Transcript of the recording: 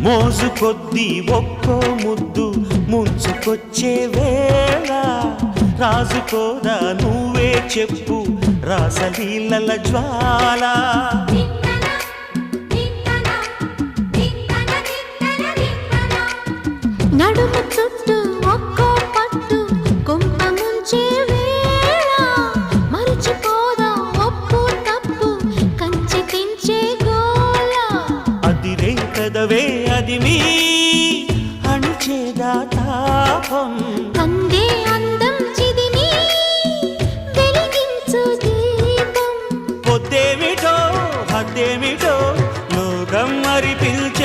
మోజు కొద్దీ ఒక్కో ముద్దు ముంచుకొచ్చే వేళ రాజుకోదా నువ్వే చెప్పు రాసలీలల జ్వాల నడుము చుట్టూ ఒక్కో పట్టు కొంప ముంచే వేళ మరచిపోదా ఒప్పు తప్పు కంచి తెంచే గోల అదిరే కదవే అది మీ అణిచేదా తాపం కందే అందం చిదిమి వెలిగించు దీపం పొద్దేమిటో హద్దేమిటో లోకం మరి పిలిచే